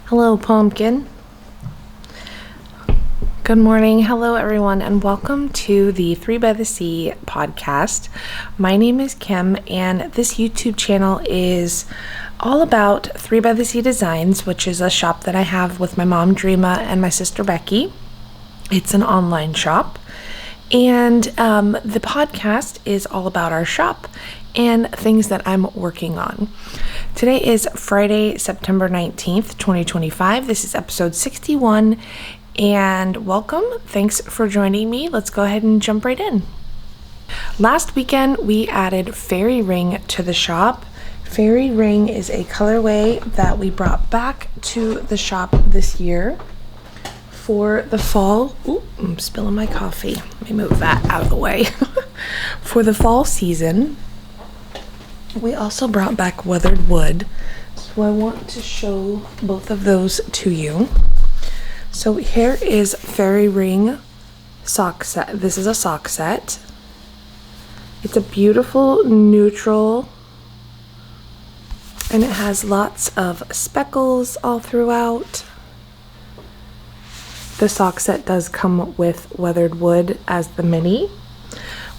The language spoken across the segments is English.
Hello, pumpkin. Good morning. Hello, everyone, and welcome to the 3 by the Sea podcast. My name is Kim, and this YouTube channel is all about 3 by the Sea Designs, which is a shop that I have with my mom, Dreama, and my sister, Becky. It's an online shop, and the podcast is all about our shop and things that I'm working on. Today is Friday, September 19th, 2025. This is episode 61, and welcome. Thanks for joining me. Let's go ahead and jump right in. Last weekend, we added Fairy Ring to the shop. Fairy Ring is a colorway that we brought back to the shop this year for the fall. Ooh, I'm spilling my coffee. Let me move that out of the way. For the fall season, we also brought back Weathered Wood. So I want to show both of those to you. So here is Fairy Ring sock set. This is a sock set. It's a beautiful neutral, and it has lots of speckles all throughout. The sock set does come with Weathered Wood as the mini.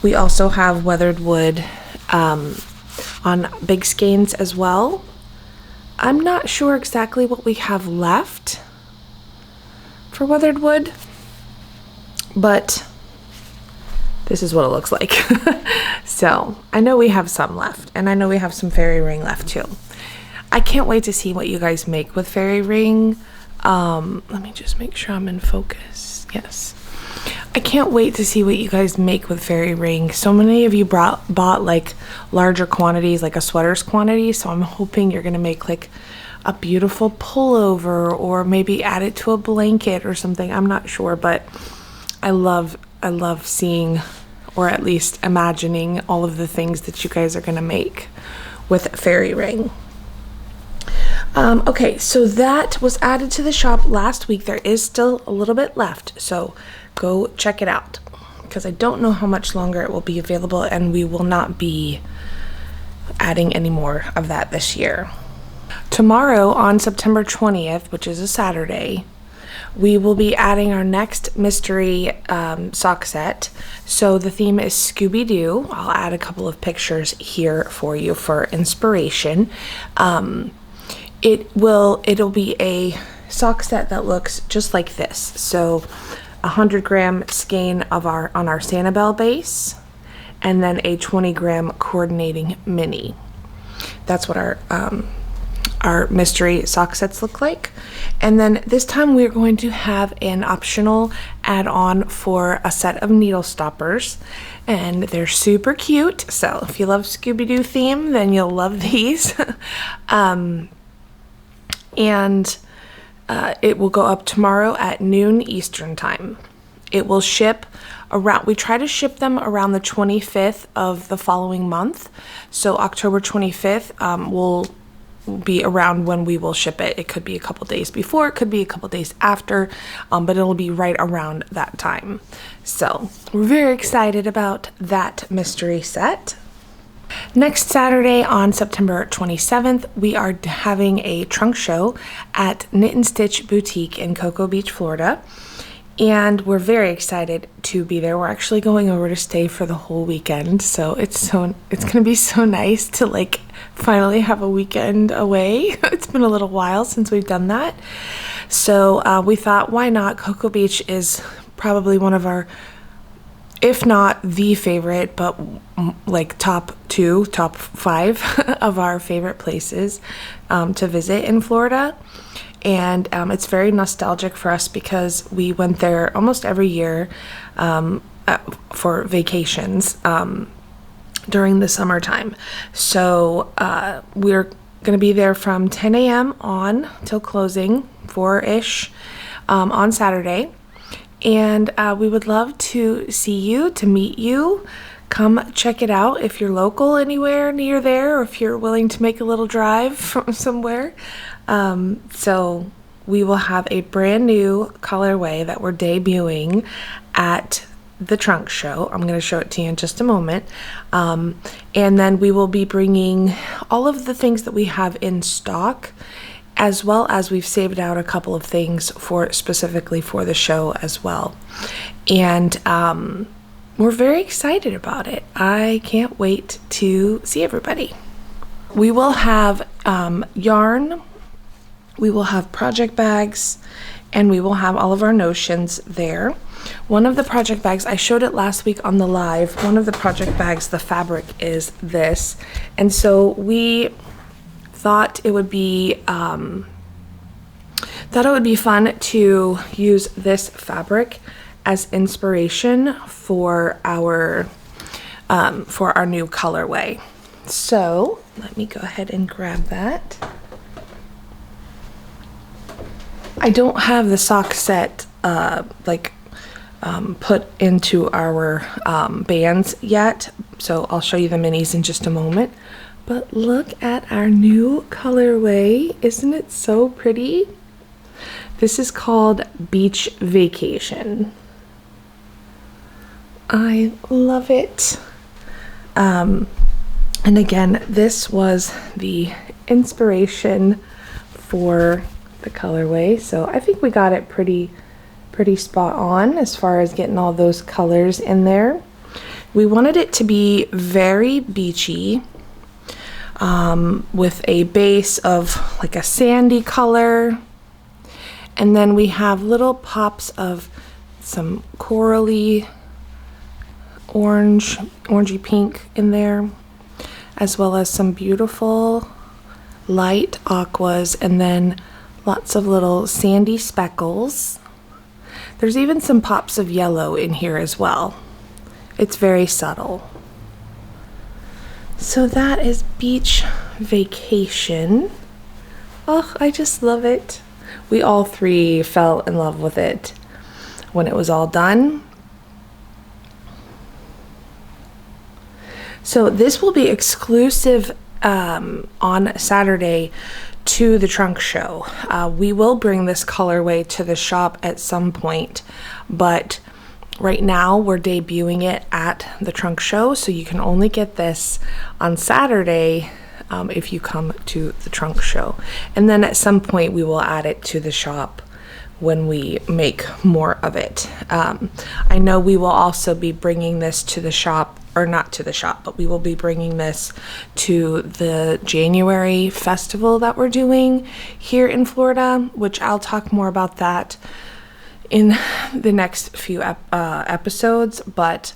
We also have Weathered Wood on big skeins as well. I'm not sure exactly what we have left for Weathered Wood, but this is what it looks like. So I know we have some left, and I know we have some Fairy Ring left too. I can't wait to see what you guys make with Fairy Ring. Let me just make sure I'm in focus. Yes. I can't wait to see what you guys make with Fairy Ring. So many of you bought like larger quantities, like a sweater's quantity. So I'm hoping you're going to make like a beautiful pullover, or maybe add it to a blanket or something. I'm not sure, but I love seeing, or at least imagining, all of the things that you guys are going to make with Fairy Ring. Okay, so that was added to the shop last week. There is still a little bit left, so go check it out, because I don't know how much longer it will be available, and we will not be adding any more of that this year. Tomorrow, on September 20th, which is a Saturday, we will be adding our next mystery sock set. So the theme is Scooby-Doo. I'll add a couple of pictures here for you for inspiration. It'll be a sock set that looks just like this. So 100-gram skein on our Sanibel base, and then a 20-gram coordinating mini. That's what our mystery sock sets look like. And then this time we're going to have an optional add-on for a set of needle stoppers, and they're super cute. So if you love Scooby-Doo theme, then you'll love these. It will go up tomorrow at noon Eastern time. It will ship around, we try to ship them around the 25th of the following month. So October 25th will be around when we will ship it. It could be a couple days before, it could be a couple days after, but it'll be right around that time. So we're very excited about that mystery set. Next Saturday, on September 27th, we are having a trunk show at Knit and Stitch Boutique in Cocoa Beach, Florida. And we're very excited to be there. We're actually going over to stay for the whole weekend. So it's going to be so nice to like finally have a weekend away. It's been a little while since we've done that. So we thought, why not? Cocoa Beach is probably one of our, if not the favorite, but like top 5 of our favorite places to visit in Florida. And it's very nostalgic for us because we went there almost every year for vacations during the summertime. So we're going to be there from 10 a.m. on till closing, 4-ish on Saturday. And we would love to see you, to meet you. Come check it out if you're local anywhere near there, or if you're willing to make a little drive from somewhere. So we will have a brand new colorway that we're debuting at the trunk show. I'm going to show it to you in just a moment. And then we will be bringing all of the things that we have in stock as well as we've saved out a couple of things for specifically for the show as well. And we're very excited about it. I can't wait to see everybody. We will have yarn, we will have project bags, and we will have all of our notions there. One of the project bags, I showed it last week on the live, one of the project bags, the fabric is this. And so we thought it would be fun to use this fabric as inspiration for our new colorway. So let me go ahead and grab that. I don't have the sock set put into our bands yet, so I'll show you the minis in just a moment. But look at our new colorway. Isn't it so pretty? This is called Beach Vacation. I love it. And again, this was the inspiration for the colorway, so I think we got it pretty spot on as far as getting all those colors in there. We wanted it to be very beachy, with a base of like a sandy color, and then we have little pops of some corally orangey pink in there, as well as some beautiful light aquas, and then lots of little sandy speckles. There's even some pops of yellow in here as well. It's very subtle. So that is Beach Vacation. Oh, I just love it. We all three fell in love with it when it was all done. So this will be exclusive on Saturday to the trunk show. We will bring this colorway to the shop at some point, but right now we're debuting it at the trunk show, so you can only get this on Saturday if you come to the trunk show. And then at some point we will add it to the shop when we make more of it. I know we will also be bringing this to the shop, or not to the shop, but we will be bringing this to the January festival that we're doing here in Florida, which I'll talk more about that in the next few episodes. But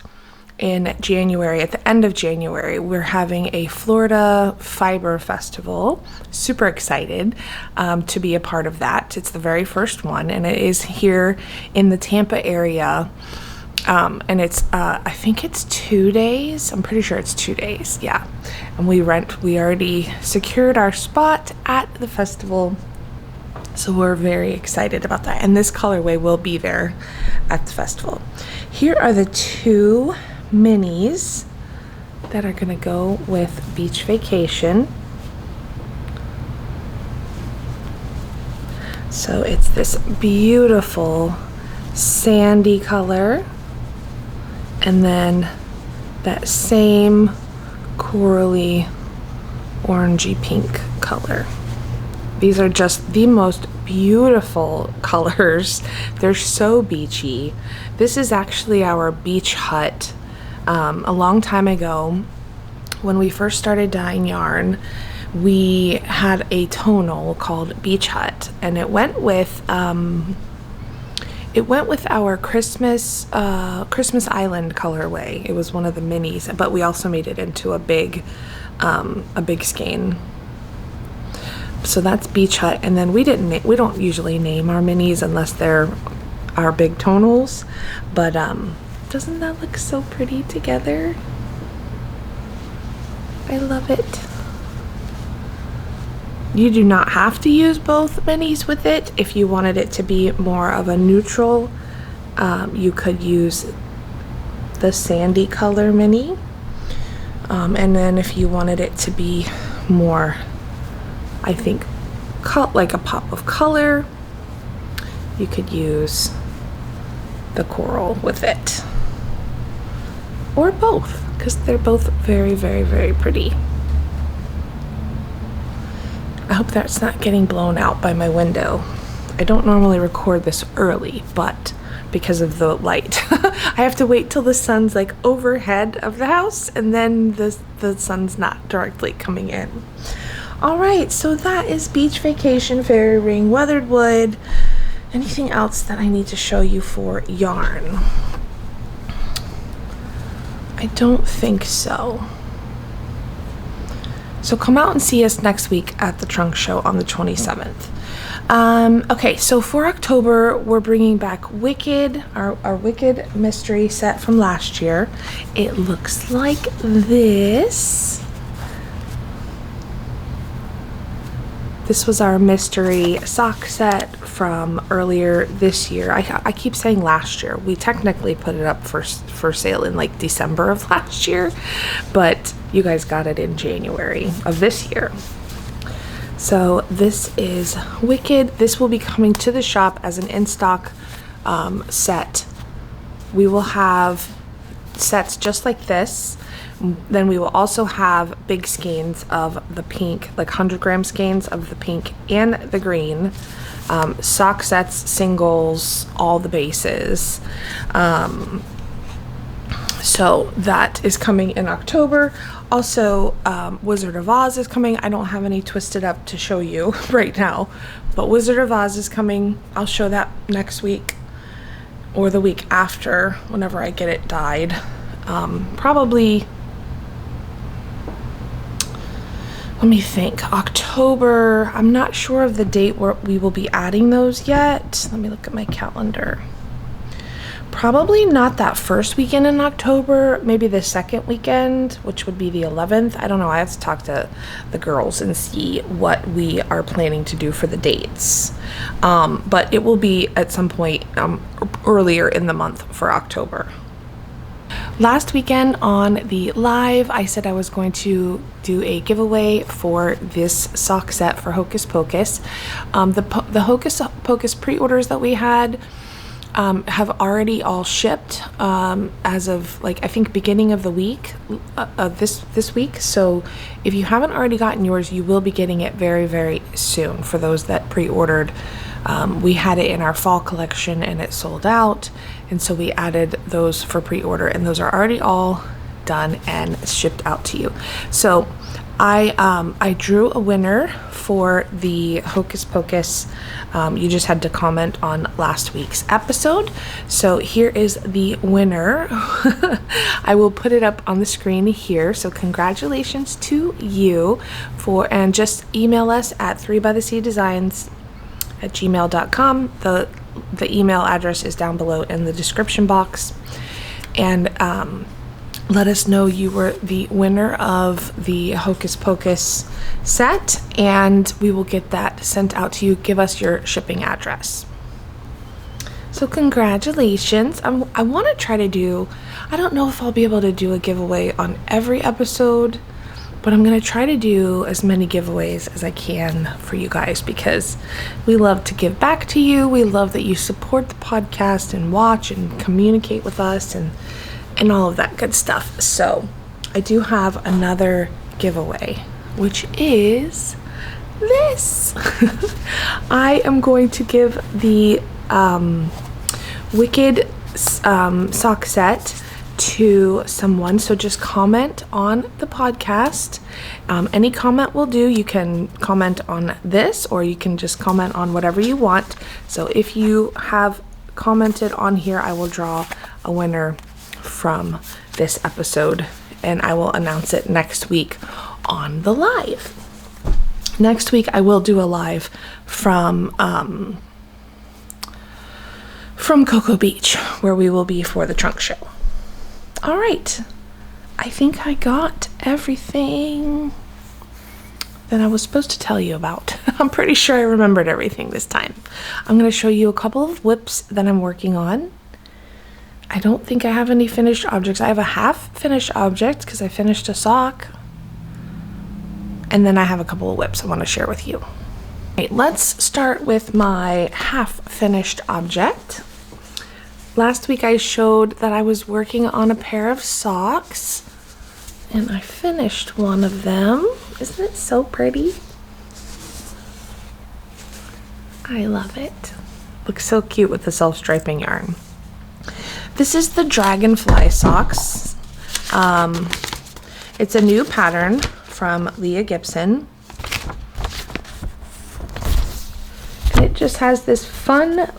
in January, at the end of January, we're having a Florida Fiber Festival. Super excited to be a part of that. It's the very first one, and it is here in the Tampa area. And it's, I think it's 2 days. I'm pretty sure it's 2 days. Yeah. And we already secured our spot at the festival. So we're very excited about that. And this colorway will be there at the festival. Here are the two minis that are going to go with Beach Vacation. So it's this beautiful sandy color, and then that same corally orangey pink color. These are just the most beautiful colors. They're so beachy. This is actually our beach hut. A long time ago, when we first started dyeing yarn, we had a tonal called Beach Hut, and it went with our Christmas Island colorway. It was one of the minis, but we also made it into a big skein. So that's Beach Hut, and then we don't usually name our minis unless they're our big tonals, but doesn't that look so pretty together? I love it. You do not have to use both minis with it. If you wanted it to be more of a neutral, you could use the sandy color mini, and then if you wanted it to be more, I think, like a pop of color, you could use the coral with it, or both, because they're both very, very, very pretty. I hope that's not getting blown out by my window. I don't normally record this early, but because of the light, I have to wait till the sun's like overhead of the house, and then the sun's not directly coming in. All right, so that is Beach Vacation, Fairy Ring, Weathered Wood. Anything else that I need to show you for yarn? I don't think so. So come out and see us next week at the trunk show on the 27th. Okay, so for October, we're bringing back Wicked, our Wicked mystery set from last year. It looks like this. This was our mystery sock set from earlier this year. I keep saying last year. We technically put it up for sale in like December of last year, but you guys got it in January of this year. So this is Wicked. This will be coming to the shop as an in-stock set. We will have sets just like this. Then we will also have big skeins of the pink, like 100-gram skeins of the pink and the green. Sock sets, singles, all the bases. So that is coming in October. Also, Wizard of Oz is coming. I don't have any twisted up to show you right now, but Wizard of Oz is coming. I'll show that next week or the week after, whenever I get it dyed. Probably, let me think, October. I'm not sure of the date where we will be adding those yet. Let me look at my calendar. Probably not that first weekend in October, maybe the second weekend, which would be the 11th. I don't know. I have to talk to the girls and see what we are planning to do for the dates. But it will be at some point earlier in the month for October. Last weekend on the live, I said I was going to do a giveaway for this sock set for Hocus Pocus. The Hocus Pocus pre-orders that we had have already all shipped as of, like, I think beginning of the week, this week. So if you haven't already gotten yours, you will be getting it very, very soon. For those that pre-ordered, we had it in our fall collection and it sold out, and so we added those for pre-order, and those are already all done and shipped out to you. So I drew a winner for the Hocus Pocus. You just had to comment on last week's episode. So here is the winner. I will put it up on the screen here. So congratulations to you and just email us at 3bytheseadesigns@gmail.com. The email address is down below in the description box. And let us know you were the winner of the Hocus Pocus set, and we will get that sent out to you. Give us your shipping address. So congratulations. I want to try to do, I don't know if I'll be able to do a giveaway on every episode, but I'm going to try to do as many giveaways as I can for you guys, because we love to give back to you. We love that you support the podcast and watch and communicate with us and all of that good stuff. So I do have another giveaway, which is this. I am going to give the Wicked sock set to someone. So just comment on the podcast. Any comment will do. You can comment on this, or you can just comment on whatever you want. So if you have commented on here, I will draw a winner from this episode, and I will announce it next week on the live. Next week I will do a live from Cocoa Beach, where we will be for the trunk show. All right, I think I got everything that I was supposed to tell you about. I'm pretty sure I remembered everything this time. I'm going to show you a couple of whips that I'm working on. I don't think I have any finished objects. I have a half finished object because I finished a sock. And then I have a couple of whips I want to share with you. Right, let's start with my half finished object. Last week I showed that I was working on a pair of socks, and I finished one of them. Isn't it so pretty? I love it. Looks so cute with the self-striping yarn. This is the Dragonfly socks. It's a new pattern from Leah Gibson. And it just has this fun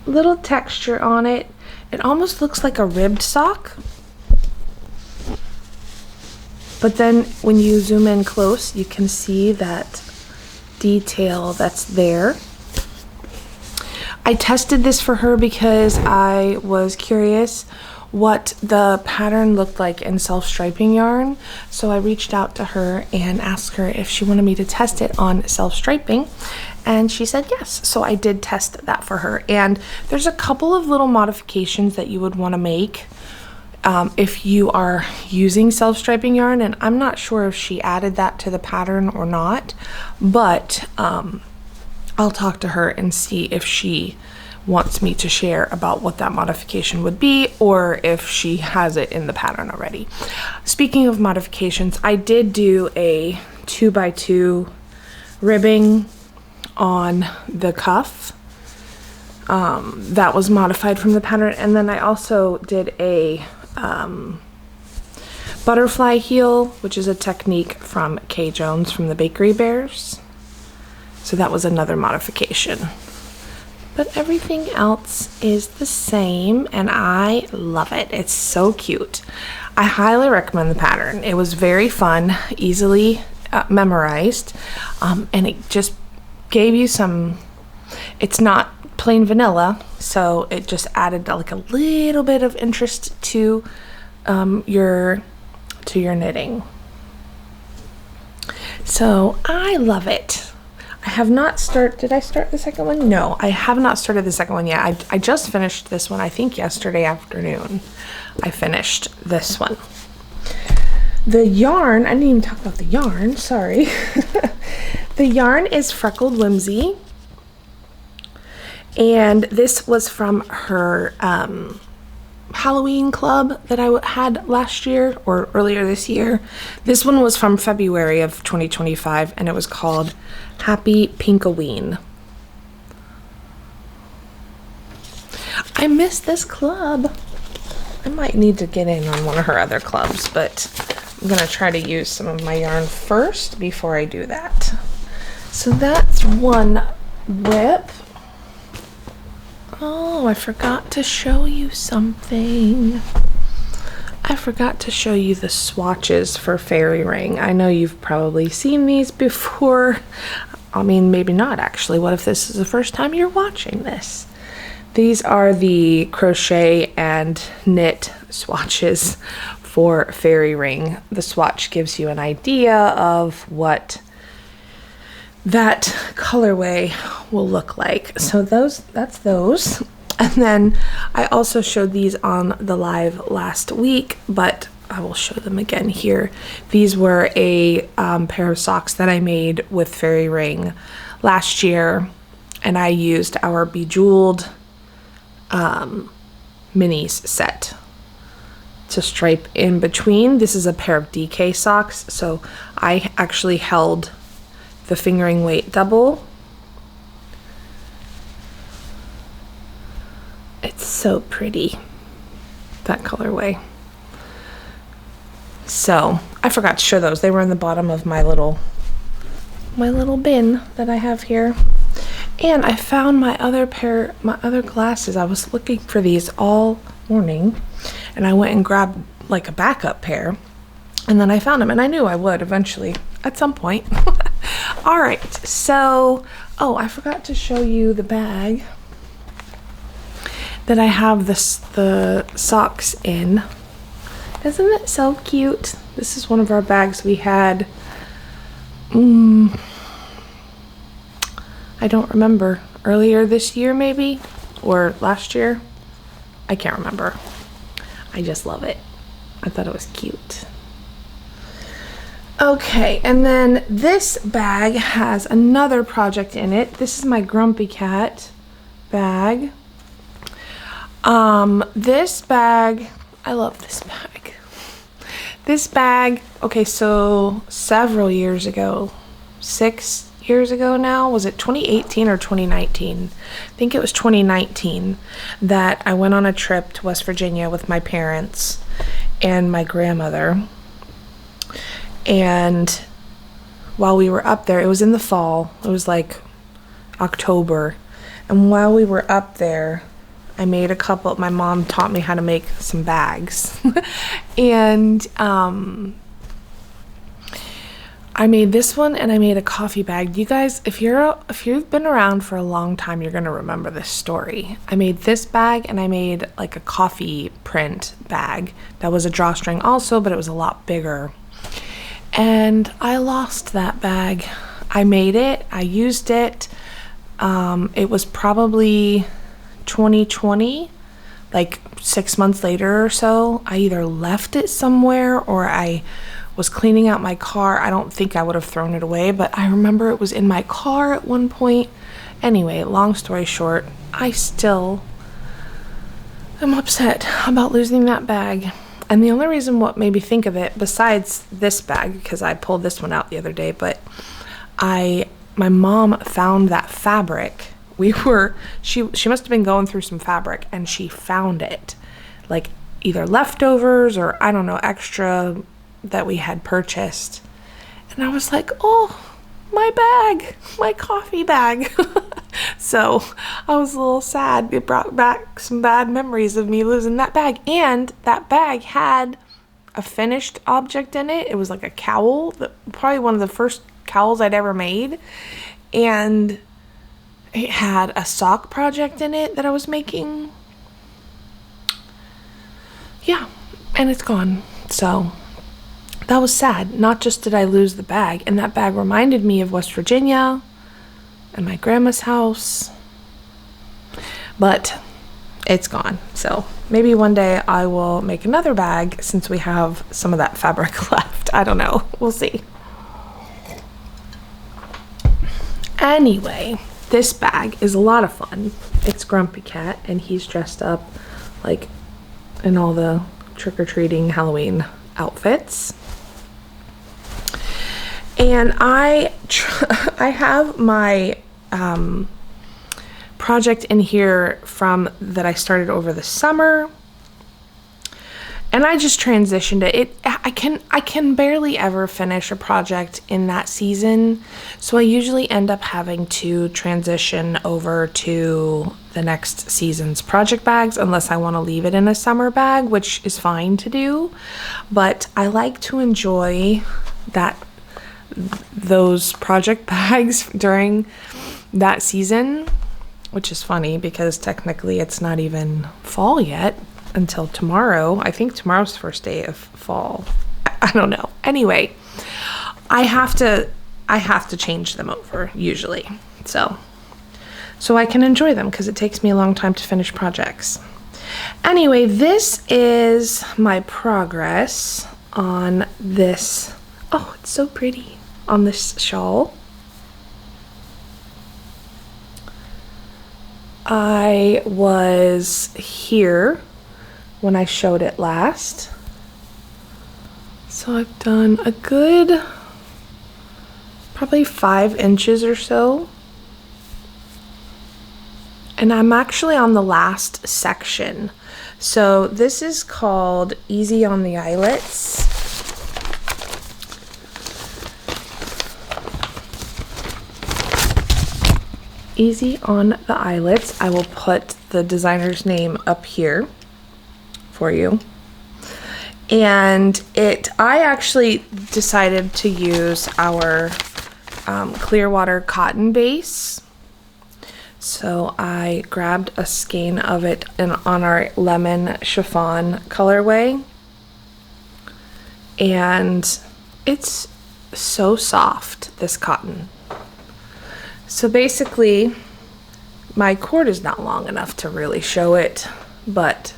little texture on it. It almost looks like a ribbed sock. But then when you zoom in close, you can see that detail that's there. I tested this for her because I was curious what the pattern looked like in self-striping yarn. So I reached out to her and asked her if she wanted me to test it on self-striping, and she said yes. So I did test that for her, and there's a couple of little modifications that you would want to make if you are using self-striping yarn, and I'm not sure if she added that to the pattern or not, but I'll talk to her and see if she wants me to share about what that modification would be, or if she has it in the pattern already. Speaking of modifications, I did do a 2x2 ribbing on the cuff. That was modified from the pattern, and then I also did a butterfly heel, which is a technique from Kay Jones from the Bakery Bears. So that was another modification. But everything else is the same, and I love it. It's so cute. I highly recommend the pattern. It was very fun, easily memorized, and it just gave you some, it's not plain vanilla, so it just added like a little bit of interest to your knitting. So I love it. I have not did I start the second one? No, I have not started the second one yet. I just finished this one, I think yesterday afternoon. I finished this one. The yarn, I didn't even talk about the yarn, sorry. The yarn is Freckled Whimsy. And this was from her Halloween club that I had last year or earlier this year. This one was from February of 2025, and it was called Happy Pink-o-ween. I miss this club. I might need to get in on one of her other clubs, but I'm gonna try to use some of my yarn first before I do that. So that's one whip. Oh, I forgot to show you something. I forgot to show you the swatches for Fairy Ring. I know you've probably seen these before. I mean, maybe not actually. What if this is the first time you're watching this? These are the crochet and knit swatches for Fairy Ring. The swatch gives you an idea of what that colorway will look like. So that's those. And then I also showed these on the live last week, but I will show them again here. These were a pair of socks that I made with Fairy Ring last year, and I used our Bejeweled minis set to stripe in between. This is a pair of DK socks, so I actually held the fingering weight double. It's so pretty, that colorway. So I forgot to show those. They were in the bottom of my little bin that I have here. And I found my other glasses. I was looking for these all morning, and I went and grabbed like a backup pair, and then I found them, and I knew I would eventually at some point. All right, so, oh, I forgot to show you the bag that I have the socks in. Isn't it so cute? This is one of our bags we had, I don't remember, earlier this year maybe, or last year. I can't remember. I just love it. I thought it was cute. Okay, and then this bag has another project in it. This is my Grumpy Cat bag. This bag, I love this bag. This bag, okay, so several years ago, 6 years ago now. Was it 2018 or 2019? I think it was 2019 that I went on a trip to West Virginia with my parents and my grandmother. And while we were up there, it was in the fall, it was like October, and while we were up there, I made a couple, my mom taught me how to make some bags. And I made this one, and I made a coffee bag. You guys, if you've been around for a long time, you're gonna remember this story. I made this bag, and I made like a coffee print bag that was a drawstring also, but it was a lot bigger. And I lost that bag. I made it, I used it. It was probably 2020, like 6 months later or so. I either left it somewhere or I was cleaning out my car. I don't think I would have thrown it away, but I remember it was in my car at one point. Anyway, long story short, I still am upset about losing that bag. And the only reason what made me think of it, besides this bag, because I pulled this one out the other day, but my mom found that fabric. She must have been going through some fabric, and she found it, like either leftovers or I don't know, extra that we had purchased. And I was like, oh, my bag, my coffee bag. So I was a little sad. It brought back some bad memories of me losing that bag. And that bag had a finished object in it. It was like a cowl, probably one of the first cowls I'd ever made. And it had a sock project in it that I was making. Yeah, and it's gone. So that was sad. Not just did I lose the bag, and that bag reminded me of West Virginia and my grandma's house, but it's gone. So maybe one day I will make another bag since we have some of that fabric left. I don't know. We'll see. Anyway, this bag is a lot of fun. It's Grumpy Cat, and he's dressed up like in all the trick-or-treating Halloween outfits. And I have my project in here from that I started over the summer, and I just transitioned it. I can barely ever finish a project in that season, so I usually end up having to transition over to the next season's project bags unless I want to leave it in a summer bag, which is fine to do. But I like to enjoy those project bags during that season, which is funny because technically it's not even fall yet until tomorrow. I think tomorrow's the first day of fall. I don't know. Anyway, I have to change them over usually, so I can enjoy them because it takes me a long time to finish projects. Anyway, this is my progress on this. Oh, it's so pretty. On this shawl. I was here when I showed it last. So I've done a good probably 5 inches or so. And I'm actually on the last section. So this is called Easy on the Eyelets. Easy on the Eyelets. I will put the designer's name up here for you. And I actually decided to use our Clearwater cotton base. So I grabbed a skein of it on our lemon chiffon colorway. And it's so soft, this cotton. So basically, my cord is not long enough to really show it, but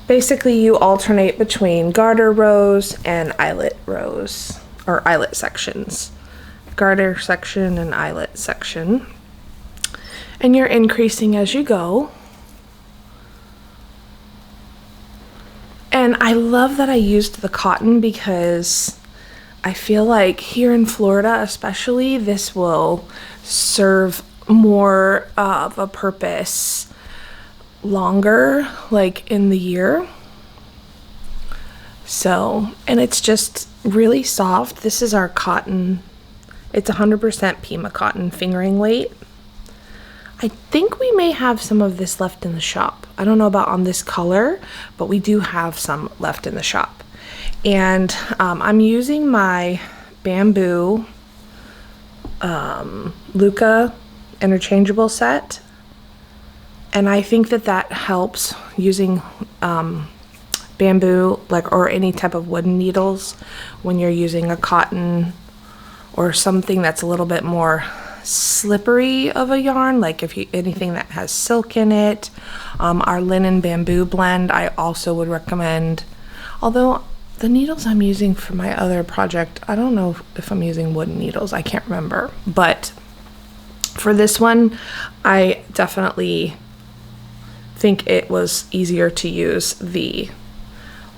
basically you alternate between garter rows and eyelet rows, or eyelet sections. Garter section and eyelet section. And you're increasing as you go. And I love that I used the cotton because I feel like here in Florida especially, this will serve more of a purpose longer, like in the year. So, and it's just really soft. This is our cotton. It's 100% Pima cotton fingering weight. I think we may have some of this left in the shop. I don't know about on this color, but we do have some left in the shop. And I'm using my bamboo Luca interchangeable set. And I think that that helps using bamboo, like, or any type of wooden needles when you're using a cotton or something that's a little bit more slippery of a yarn, like if you anything that has silk in it. Our linen bamboo blend I also would recommend, although the needles I'm using for my other project, I don't know if I'm using wooden needles, I can't remember, but for this one I definitely think it was easier to use the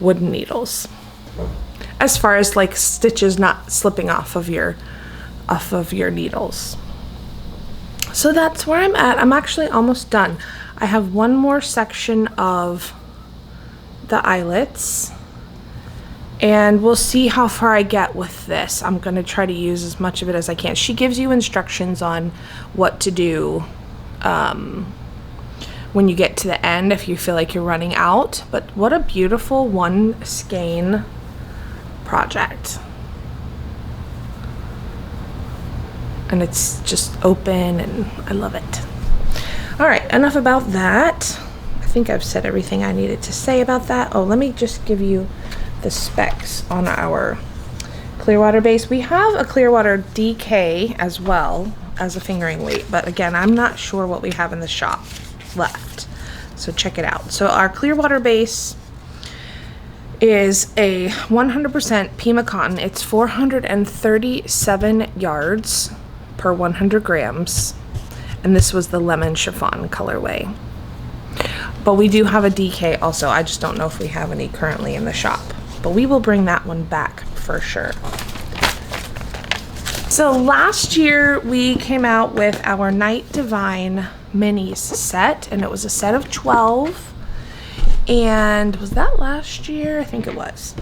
wooden needles as far as like stitches not slipping off of your needles. So that's where I'm at. I'm actually almost done. I have one more section of the eyelets and we'll see how far I get with this. I'm going to try to use as much of it as I can. She gives you instructions on what to do when you get to the end if you feel like you're running out. But what a beautiful one skein project. And it's just open and I love it. All right, enough about that. I think I've said everything I needed to say about that. Oh, let me just give you the specs on our Clearwater base. We have a Clearwater DK as well as a fingering weight, but again, I'm not sure what we have in the shop left. So check it out. So our Clearwater base is a 100% Pima cotton. It's 437 yards per 100 grams. And this was the lemon chiffon colorway. But we do have a DK also. I just don't know if we have any currently in the shop. But we will bring that one back for sure. So last year we came out with our Night Divine minis set, and it was a set of 12. And was that last year? I think it was.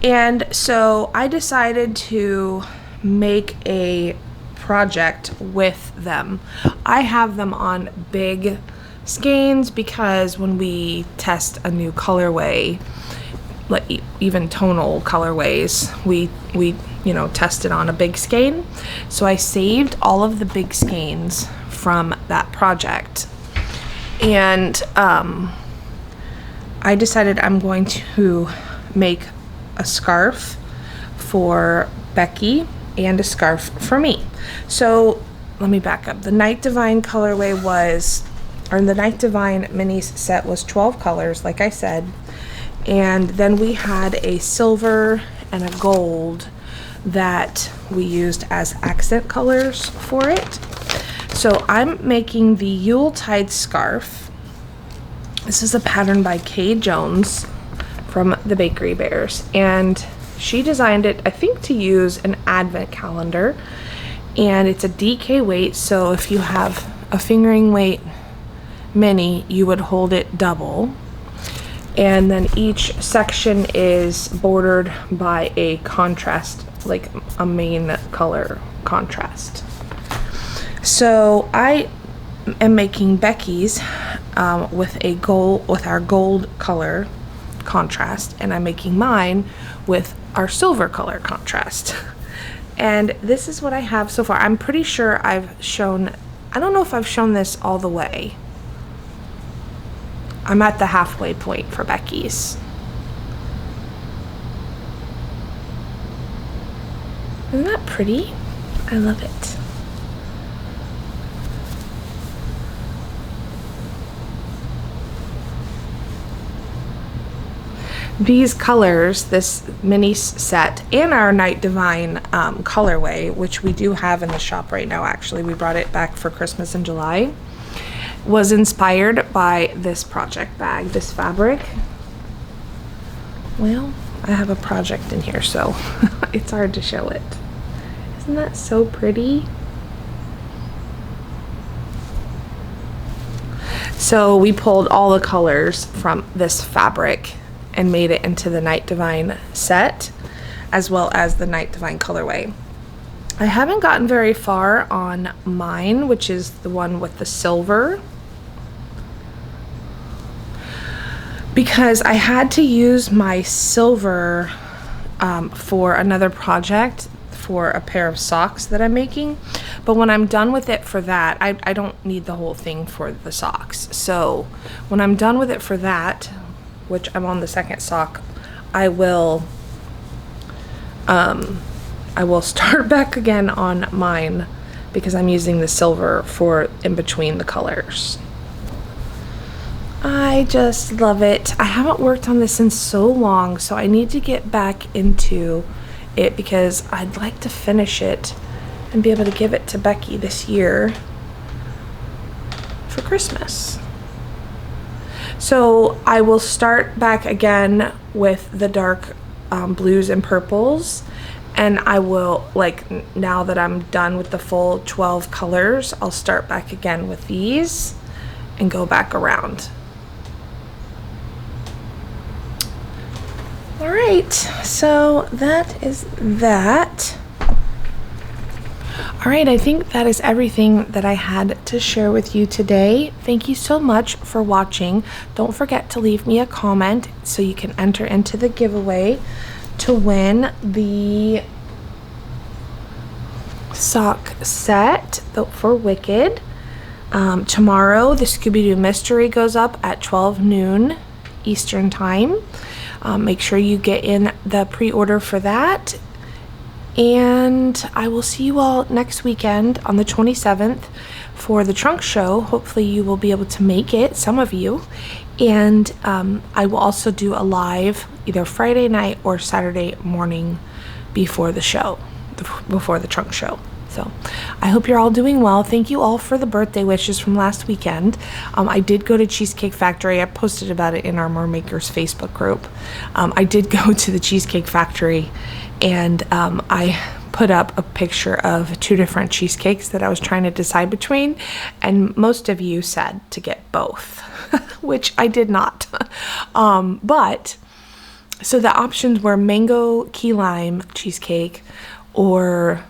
And so I decided to make a project with them. I have them on big skeins because when we test a new colorway, like even tonal colorways, we you know, test it on a big skein. So I saved all of the big skeins from that project, and I decided I'm going to make a scarf for Becky and a scarf for me. So let me back up. The Night Divine colorway was, or the Night Divine minis set was 12 colors, like I said. And then we had a silver and a gold that we used as accent colors for it. So I'm making the Yuletide scarf. This is a pattern by Kay Jones from the Bakery Bears, and she designed it, I think, to use an advent calendar, and it's a DK weight, so if you have a fingering weight mini, you would hold it double. And then each section is bordered by a contrast, like a main color contrast. So I am making Becky's with our gold color contrast, and I'm making mine with our silver color contrast. And this is what I have so far. I'm pretty sure I've shown, I don't know if I've shown this all the way. I'm at the halfway point for Becky's. Isn't that pretty? I love it. These colors, this mini set and our Night Divine colorway, which we do have in the shop right now, actually, we brought it back for Christmas in July, was inspired by this project bag, this fabric. Well, I have a project in here, so it's hard to show it. Isn't that so pretty? So we pulled all the colors from this fabric and made it into the Night Divine set, as well as the Night Divine colorway. I haven't gotten very far on mine, which is the one with the silver, because I had to use my silver for another project for a pair of socks that I'm making. But when I'm done with it for that, I don't need the whole thing for the socks. So when I'm done with it for that, which I'm on the second sock, I will start back again on mine because I'm using the silver for in between the colors. I just love it. I haven't worked on this in so long, so I need to get back into it because I'd like to finish it and be able to give it to Becky this year for Christmas. So I will start back again with the dark blues and purples, and I will, like, now that I'm done with the full 12 colors, I'll start back again with these and go back around. All right, so that is that. All right, I think that is everything that I had to share with you today. Thank you so much for watching. Don't forget to leave me a comment so you can enter into the giveaway to win the sock set for Wicked. Tomorrow, the Scooby-Doo mystery goes up at 12 noon Eastern time. Make sure you get in the pre-order for that. And I will see you all next weekend on the 27th for the trunk show. Hopefully you will be able to make it, some of you. And I will also do a live either Friday night or Saturday morning before the show, before the trunk show. So I hope you're all doing well. Thank you all for the birthday wishes from last weekend. I did go to Cheesecake Factory. I posted about it in our Mermakers Facebook group. I did go to the Cheesecake Factory, and I put up a picture of 2 different cheesecakes that I was trying to decide between, and most of you said to get both, which I did not. But so the options were mango key lime cheesecake or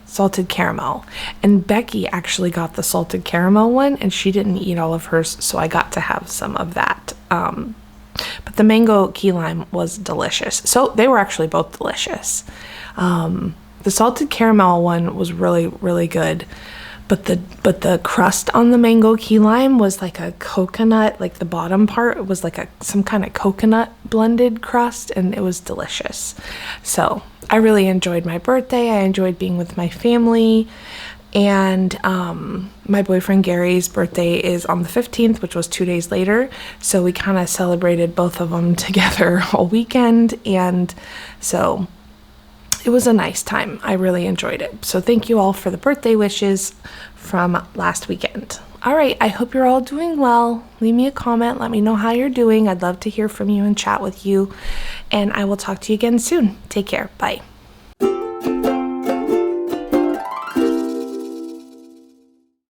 salted caramel, and Becky actually got the salted caramel one, and she didn't eat all of hers, so I got to have some of that. But the mango key lime was delicious. So they were actually both delicious. The salted caramel one was really, really good, but the crust on the mango key lime was like a coconut, like the bottom part was like some kind of coconut blended crust, and it was delicious. So I really enjoyed my birthday. I enjoyed being with my family. And my boyfriend Gary's birthday is on the 15th, which was 2 days later. So we kind of celebrated both of them together all weekend. And so it was a nice time. I really enjoyed it. So thank you all for the birthday wishes from last weekend. All right, I hope you're all doing well. Leave me a comment. Let me know how you're doing. I'd love to hear from you and chat with you. And I will talk to you again soon. Take care. Bye.